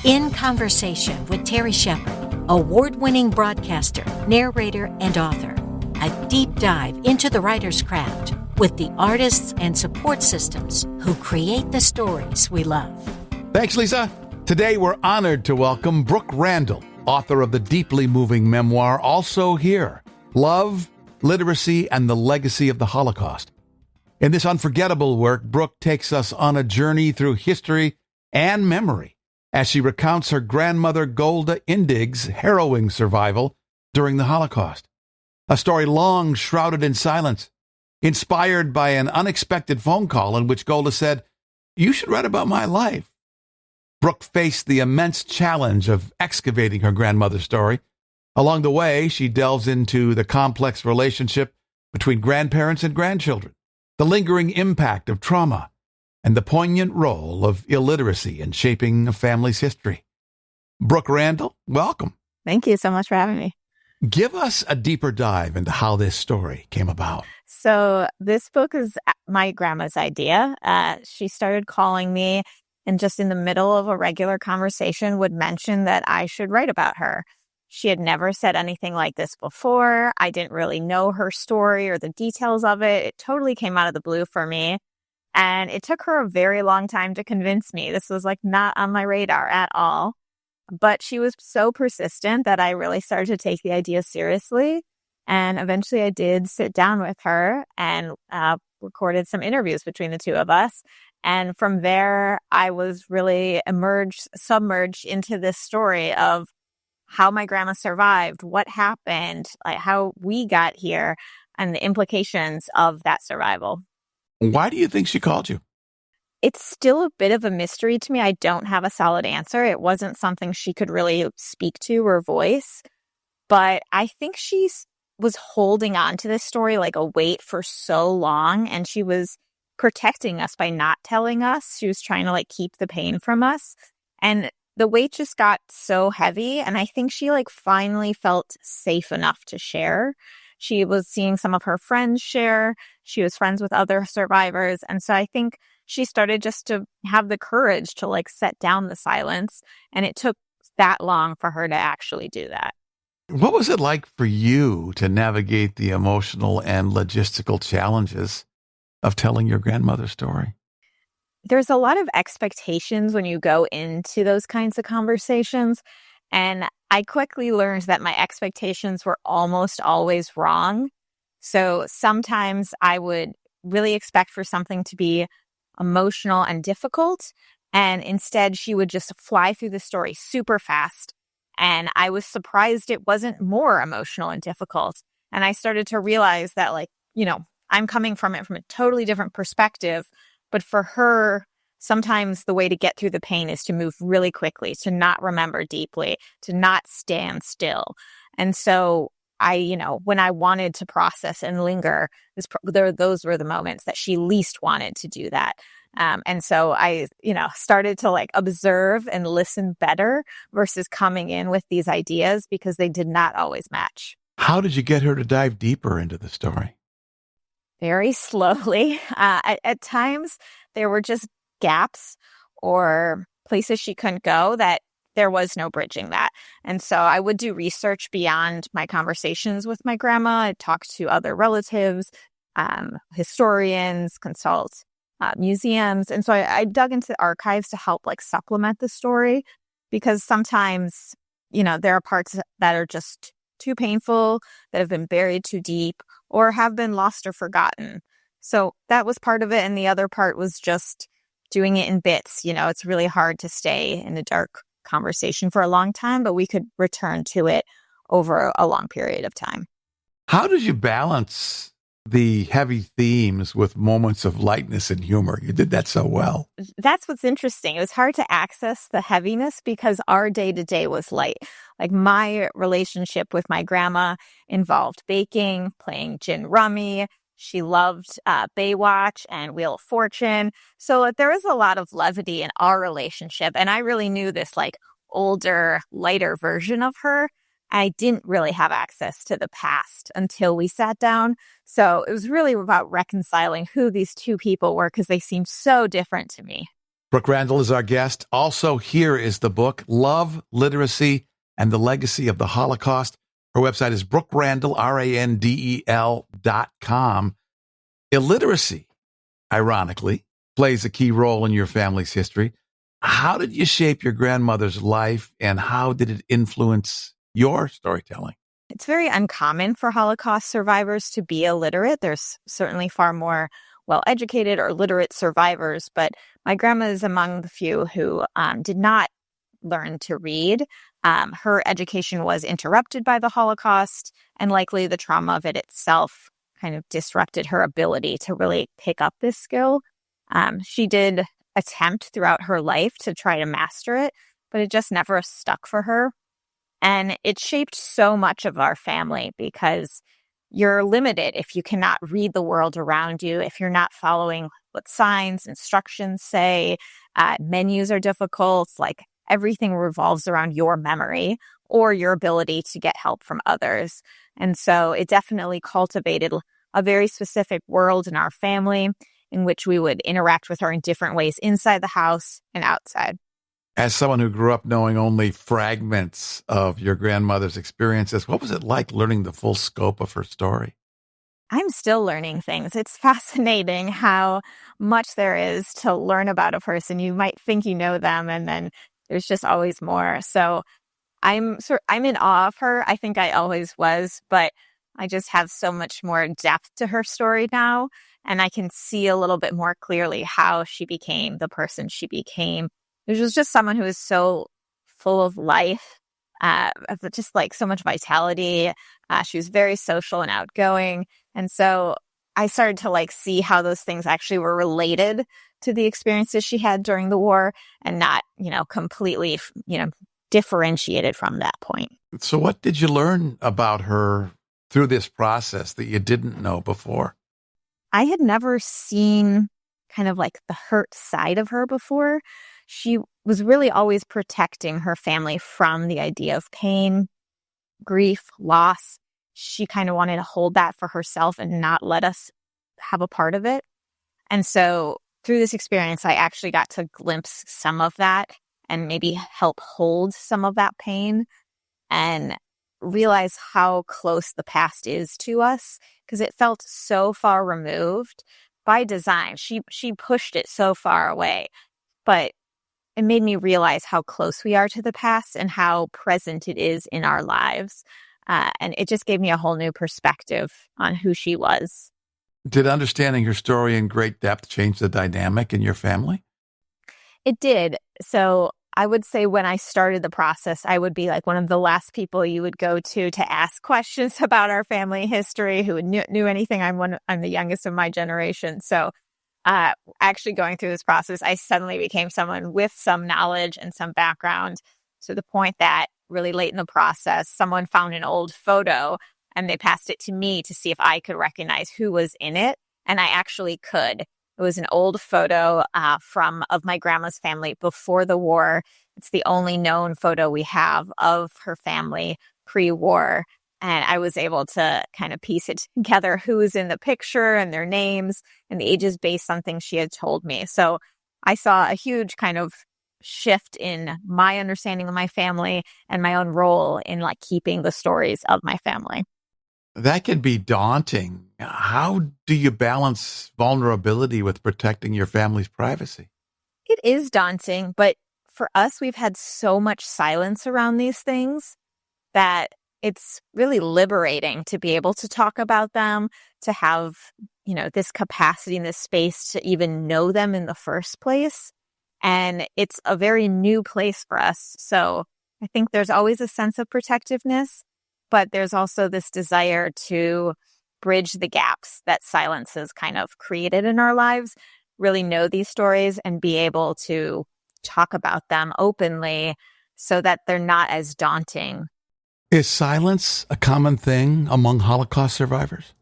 In Conversation with Terry Shepard, award-winning broadcaster, narrator, and author. A deep dive into the writer's craft with the artists and support systems who create the stories we love. Thanks, Lisa. Today, we're honored to welcome Brooke Randel, author of the deeply moving memoir, Also Here, Love, Literacy, and the Legacy of the Holocaust. In this unforgettable work, Brooke takes us on a journey through history and memory as she recounts her grandmother Golda Indig's harrowing survival during the Holocaust. A story long shrouded in silence, inspired by an unexpected phone call in which Golda said, "You should write about my life." Brooke faced the immense challenge of excavating her grandmother's story. Along the way, she delves into the complex relationship between grandparents and grandchildren, the lingering impact of trauma, and the poignant role of illiteracy in shaping a family's history. Brooke Randel, welcome. Thank you so much for having me. Give us a deeper dive into how this story came about. So this book is my grandma's idea. She started calling me and just in the middle of a regular conversation would mention that I should write about her. She had never said anything like this before. I didn't really know her story or the details of it. It totally came out of the blue for me. And it took her a very long time to convince me. This was like not on my radar at all. But she was so persistent that I really started to take the idea seriously. And eventually I did sit down with her and recorded some interviews between the two of us. And from there, I was really submerged into this story of how my grandma survived, what happened, like how we got here, and the implications of that survival. Why do you think she called you? It's still a bit of a mystery to me. I don't have a solid answer. It wasn't something she could really speak to or voice. But I think she was holding on to this story like a weight for so long. And she was protecting us by not telling us. She was trying to like keep the pain from us. And the weight just got so heavy. And I think she like finally felt safe enough to share. She was seeing some of her friends share. She was friends with other survivors. And so I think she started just to have the courage to like set down the silence. And it took that long for her to actually do that. What was it like for you to navigate the emotional and logistical challenges of telling your grandmother's story? There's a lot of expectations when you go into those kinds of conversations. And I quickly learned that my expectations were almost always wrong. So sometimes I would really expect for something to be emotional and difficult. And instead, she would just fly through the story super fast. And I was surprised it wasn't more emotional and difficult. And I started to realize that, like, I'm coming from it from a totally different perspective. But for her, sometimes the way to get through the pain is to move really quickly, to not remember deeply, to not stand still. And so when I wanted to process and linger, those were the moments that she least wanted to do that. And so I, started to like observe and listen better versus coming in with these ideas because they did not always match. How did you get her to dive deeper into the story? Very slowly. At times, there were just gaps or places she couldn't go that there was no bridging that. And so I would do research beyond my conversations with my grandma. I'd talk to other relatives, historians, consult museums. And so I dug into archives to help like supplement the story because sometimes, there are parts that are just too painful, that have been buried too deep, or have been lost or forgotten. So that was part of it. And the other part was just doing it in bits. It's really hard to stay in a dark conversation for a long time, but we could return to it over a long period of time. How did you balance the heavy themes with moments of lightness and humor? You did that so well. That's what's interesting. It was hard to access the heaviness because our day-to-day was light. Like my relationship with my grandma involved baking, playing gin rummy. She loved Baywatch and Wheel of Fortune. So there was a lot of levity in our relationship. And I really knew this like older, lighter version of her. I didn't really have access to the past until we sat down. So it was really about reconciling who these two people were because they seemed so different to me. Brooke Randel is our guest. Also, here is the book, Love, Literacy, and the Legacy of the Holocaust. Her website is Brooke Randel, RANDEL.com. Illiteracy, ironically, plays a key role in your family's history. How did you shape your grandmother's life, and how did it influence your storytelling? It's very uncommon for Holocaust survivors to be illiterate. There's certainly far more well-educated or literate survivors, but my grandma is among the few who did not learn to read. Her education was interrupted by the Holocaust, and likely the trauma of it itself kind of disrupted her ability to really pick up this skill. She did attempt throughout her life to try to master it, but it just never stuck for her. And it shaped so much of our family because you're limited if you cannot read the world around you, if you're not following what signs, instructions say, menus are difficult, like everything revolves around your memory or your ability to get help from others. And so it definitely cultivated a very specific world in our family in which we would interact with her in different ways inside the house and outside. As someone who grew up knowing only fragments of your grandmother's experiences, what was it like learning the full scope of her story? I'm still learning things. It's fascinating how much there is to learn about a person. You might think you know them, and then there's just always more. So I'm in awe of her. I think I always was, but I just have so much more depth to her story now, and I can see a little bit more clearly how she became the person she became. She was just someone who was so full of life, just like so much vitality. She was very social and outgoing. And so I started to like see how those things actually were related to the experiences she had during the war and not, completely, differentiated from that point. So what did you learn about her through this process that you didn't know before? I had never seen kind of like the hurt side of her before. She was really always protecting her family from the idea of pain, grief, loss. She kind of wanted to hold that for herself and not let us have a part of it. And so through this experience, I actually got to glimpse some of that and maybe help hold some of that pain and realize how close the past is to us because it felt so far removed by design. She pushed it so far away, but it made me realize how close we are to the past and how present it is in our lives. And it just gave me a whole new perspective on who she was. Did understanding her story in great depth change the dynamic in your family? It did. So I would say when I started the process, I would be like one of the last people you would go to ask questions about our family history, who knew anything. I'm the youngest of my generation. So actually going through this process, I suddenly became someone with some knowledge and some background to the point that really late in the process, someone found an old photo and they passed it to me to see if I could recognize who was in it. And I actually could. It was an old photo of my grandma's family before the war. It's the only known photo we have of her family pre-war. And I was able to kind of piece it together who was in the picture and their names and the ages based on things she had told me. So I saw a huge kind of shift in my understanding of my family and my own role in like keeping the stories of my family. That can be daunting. How do you balance vulnerability with protecting your family's privacy? It is daunting, but for us, we've had so much silence around these things that it's really liberating to be able to talk about them, to have, this capacity and this space to even know them in the first place. And it's a very new place for us. So I think there's always a sense of protectiveness, but there's also this desire to bridge the gaps that silence has kind of created in our lives, really know these stories and be able to talk about them openly so that they're not as daunting. Is silence a common thing among Holocaust survivors?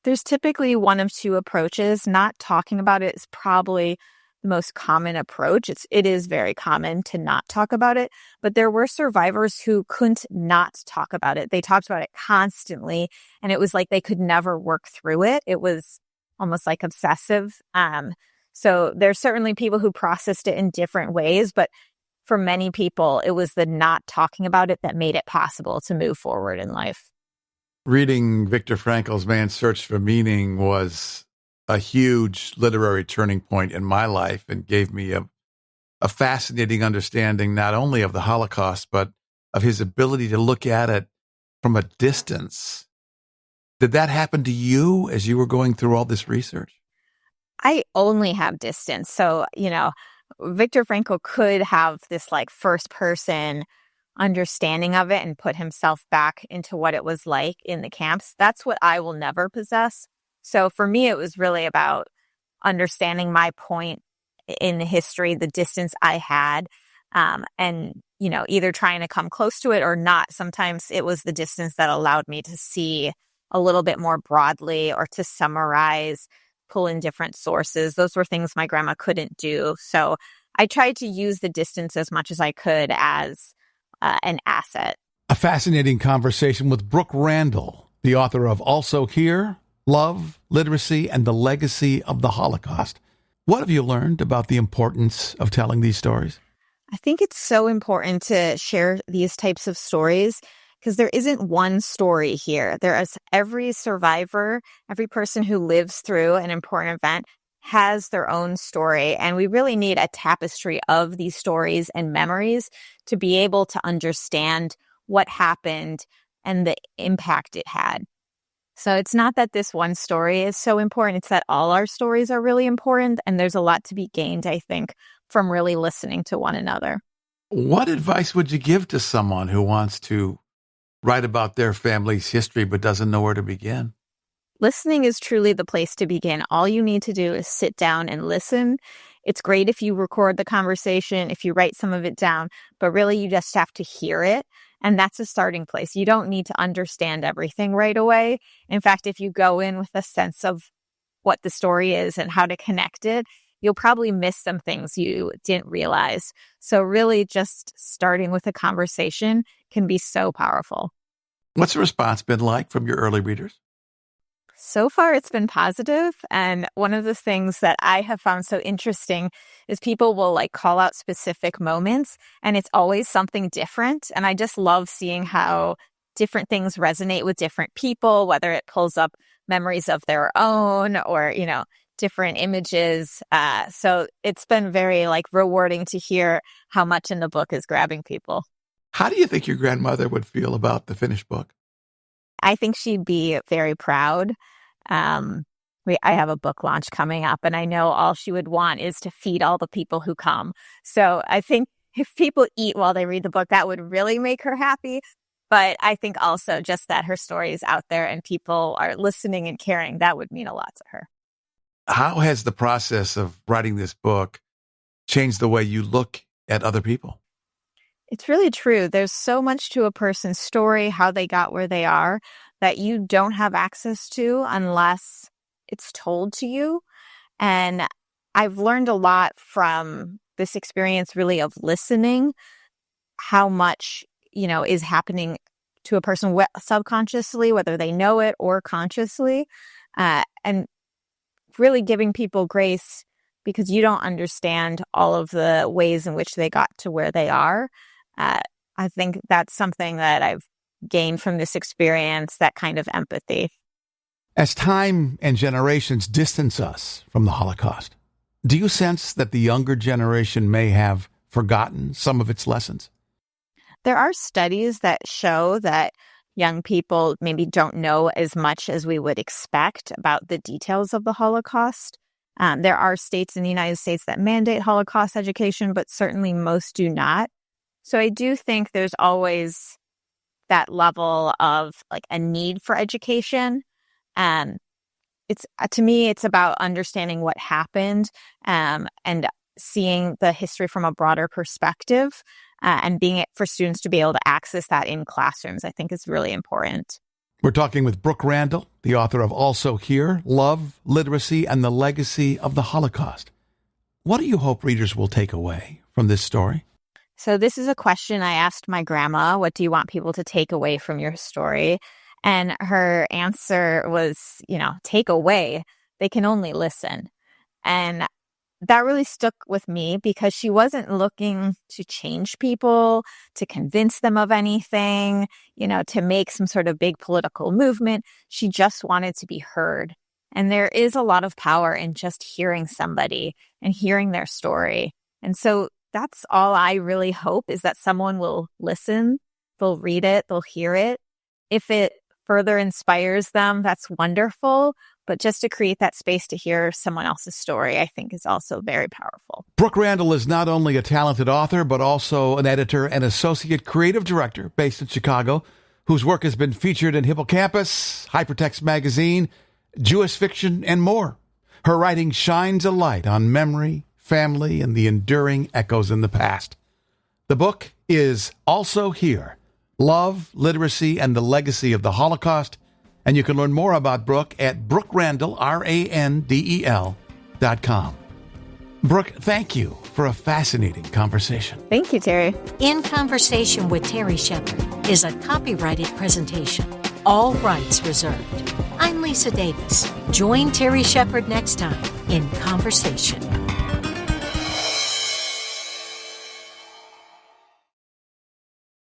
There's typically one of two approaches. Not talking about it is probably the most common approach. It is very common to not talk about it, but there were survivors who couldn't not talk about it. They talked about it constantly, and it was like they could never work through it. It was almost like obsessive. So there's certainly people who processed it in different ways, but for many people, it was the not talking about it that made it possible to move forward in life. Reading Viktor Frankl's Man's Search for Meaning was a huge literary turning point in my life and gave me a fascinating understanding not only of the Holocaust, but of his ability to look at it from a distance. Did that happen to you as you were going through all this research? I only have distance. So, Viktor Frankl could have this like first person understanding of it and put himself back into what it was like in the camps. That's what I will never possess. So for me, it was really about understanding my point in history, the distance I had, and, either trying to come close to it or not. Sometimes it was the distance that allowed me to see a little bit more broadly or to summarize, pull in different sources. Those were things my grandma couldn't do. So I tried to use the distance as much as I could as an asset. A fascinating conversation with Brooke Randel, the author of Also Here, Love, Literacy, and the Legacy of the Holocaust. What have you learned about the importance of telling these stories? I think it's so important to share these types of stories because there isn't one story here. There is every survivor, every person who lives through an important event has their own story. And we really need a tapestry of these stories and memories to be able to understand what happened and the impact it had. So it's not that this one story is so important. It's that all our stories are really important. And there's a lot to be gained, I think, from really listening to one another. What advice would you give to someone who wants to write about their family's history but doesn't know where to begin? Listening is truly the place to begin. All you need to do is sit down and listen. It's great if you record the conversation, if you write some of it down, but really you just have to hear it. And that's a starting place. You don't need to understand everything right away. In fact, if you go in with a sense of what the story is and how to connect it, you'll probably miss some things you didn't realize. So really just starting with a conversation can be so powerful. What's the response been like from your early readers? So far, it's been positive. And one of the things that I have found so interesting is people will like call out specific moments and it's always something different. And I just love seeing how different things resonate with different people, whether it pulls up memories of their own or, different images. So it's been very like rewarding to hear how much in the book is grabbing people. How do you think your grandmother would feel about the finished book? I think she'd be very proud. I have a book launch coming up, and I know all she would want is to feed all the people who come. So I think if people eat while they read the book, that would really make her happy. But I think also just that her story is out there and people are listening and caring, that would mean a lot to her. How has the process of writing this book changed the way you look at other people? It's really true. There's so much to a person's story, how they got where they are, that you don't have access to unless it's told to you. And I've learned a lot from this experience really of listening, how much, is happening to a person subconsciously, whether they know it or consciously, and really giving people grace because you don't understand all of the ways in which they got to where they are. I think that's something that I've gained from this experience, that kind of empathy. As time and generations distance us from the Holocaust, do you sense that the younger generation may have forgotten some of its lessons? There are studies that show that young people maybe don't know as much as we would expect about the details of the Holocaust. There are states in the United States that mandate Holocaust education, but certainly most do not. So I do think there's always that level of like a need for education. It's to me, it's about understanding what happened and seeing the history from a broader perspective and being it for students to be able to access that in classrooms, I think is really important. We're talking with Brooke Randel, the author of Also Here, Love, Literacy, and the Legacy of the Holocaust. What do you hope readers will take away from this story? So this is a question I asked my grandma. What do you want people to take away from your story? And her answer was, take away. They can only listen. And that really stuck with me because she wasn't looking to change people, to convince them of anything, to make some sort of big political movement. She just wanted to be heard. And there is a lot of power in just hearing somebody and hearing their story. And so that's all I really hope, is that someone will listen, they'll read it, they'll hear it. If it further inspires them, that's wonderful. But just to create that space to hear someone else's story, I think is also very powerful. Brooke Randel is not only a talented author, but also an editor and associate creative director based in Chicago, whose work has been featured in Hippocampus, Hypertext Magazine, Jewish Fiction, and more. Her writing shines a light on memory, family, and the enduring echoes in the past. The book is Also Here: Love, Literacy, and the Legacy of the Holocaust. And you can learn more about Brooke at BrookeRandel, RANDEL.com. Brooke, thank you for a fascinating conversation. Thank you, Terry. In Conversation with Terry Shepard is a copyrighted presentation. All rights reserved. I'm Lisa Davis. Join Terry Shepard next time in Conversation.